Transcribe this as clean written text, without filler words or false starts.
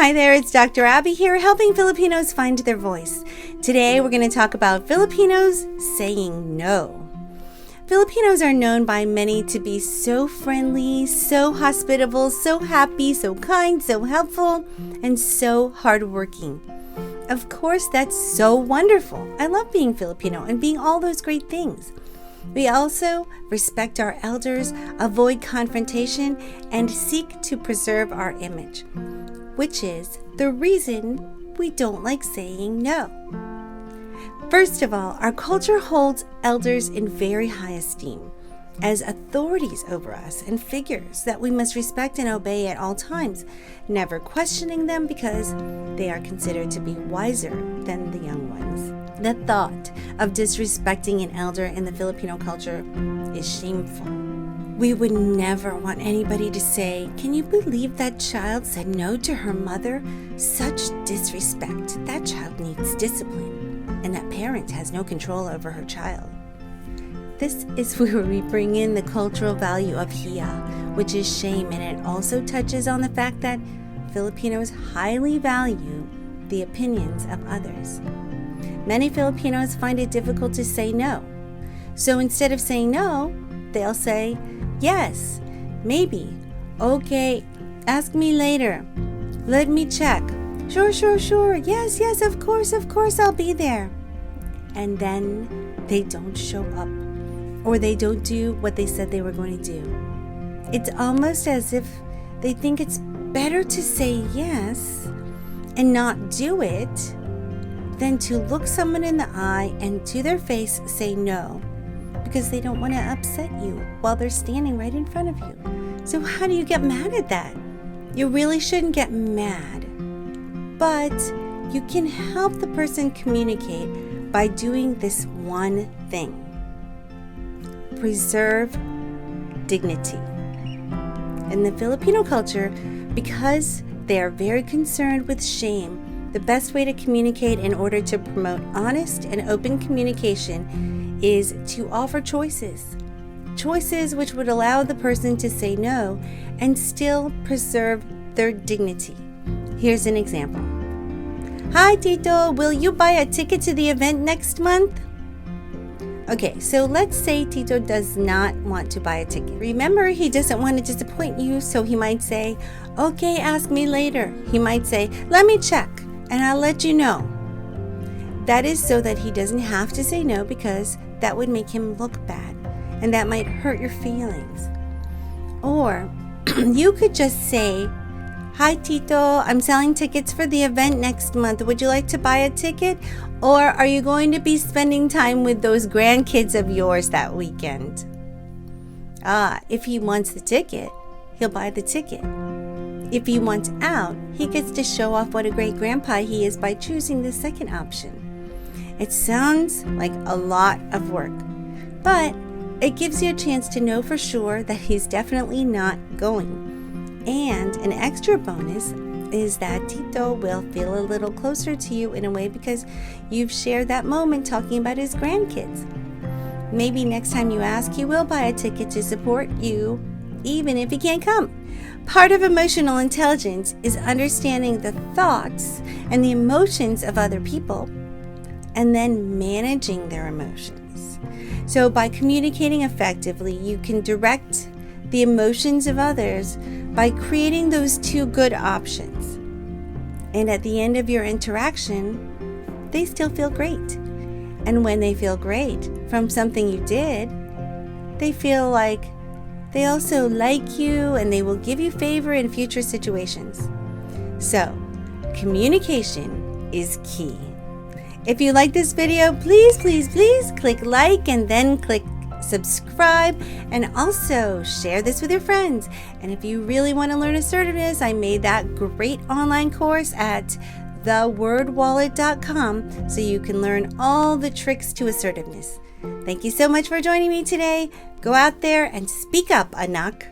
Hi there, it's Dr. Abby here, helping Filipinos find their voice. Today we're going to talk about Filipinos saying no. Filipinos are known by many to be so friendly, so hospitable, so happy, so kind, so helpful, and so hardworking. Of course, that's so wonderful. I love being Filipino and being all those great things. We also respect our elders, avoid confrontation, and seek to preserve our image, which is the reason we don't like saying no. First of all, our culture holds elders in very high esteem as authorities over us and figures that we must respect and obey at all times, never questioning them because they are considered to be wiser than the young ones. The thought of disrespecting an elder in the Filipino culture is shameful. We would never want anybody to say, "Can you believe that child said no to her mother? Such disrespect. That child needs discipline, and that parent has no control over her child." This is where we bring in the cultural value of hiya, which is shame, and it also touches on the fact that Filipinos highly value the opinions of others. Many Filipinos find it difficult to say no. So instead of saying no, they'll say, "Yes, maybe, okay, ask me later, let me check, sure, yes, of course, I'll be there." And then they don't show up, or they don't do what they said they were going to do. It's almost as if they think it's better to say yes and not do it than to look someone in the eye and to their face say no, because they don't want to upset you while they're standing right in front of you. So how do you get mad at that? You really shouldn't get mad, but you can help the person communicate by doing this one thing. Preserve dignity. In the Filipino culture, because they are very concerned with shame, the best way to communicate in order to promote honest and open communication is to offer choices. Choices which would allow the person to say no and still preserve their dignity. Here's an example. "Hi, Tito, will you buy a ticket to the event next month?" Okay, so let's say Tito does not want to buy a ticket. Remember, he doesn't want to disappoint you, so he might say, "Okay, ask me later." He might say, "Let me check, and I'll let you know." That is so that he doesn't have to say no, because that would make him look bad, and that might hurt your feelings. Or you could just say, "Hi, Tito, I'm selling tickets for the event next month. Would you like to buy a ticket? Or are you going to be spending time with those grandkids of yours that weekend?" If he wants the ticket, he'll buy the ticket. If he wants out, he gets to show off what a great grandpa he is by choosing the second option. It sounds like a lot of work, but it gives you a chance to know for sure that he's definitely not going. And an extra bonus is that Tito will feel a little closer to you in a way because you've shared that moment talking about his grandkids. Maybe next time you ask, he will buy a ticket to support you, even if he can't come. Part of emotional intelligence is understanding the thoughts and the emotions of other people and then managing their emotions. So by communicating effectively, you can direct the emotions of others by creating those two good options. And at the end of your interaction, they still feel great. And when they feel great from something you did, they feel like they also like you and they will give you favor in future situations. So, communication is key. If you like this video, please click like and then click subscribe, and also share this with your friends. And if you really want to learn assertiveness, I made that great online course at thewordwallet.com so you can learn all the tricks to assertiveness. Thank you so much for joining me today. Go out there and speak up, Anak.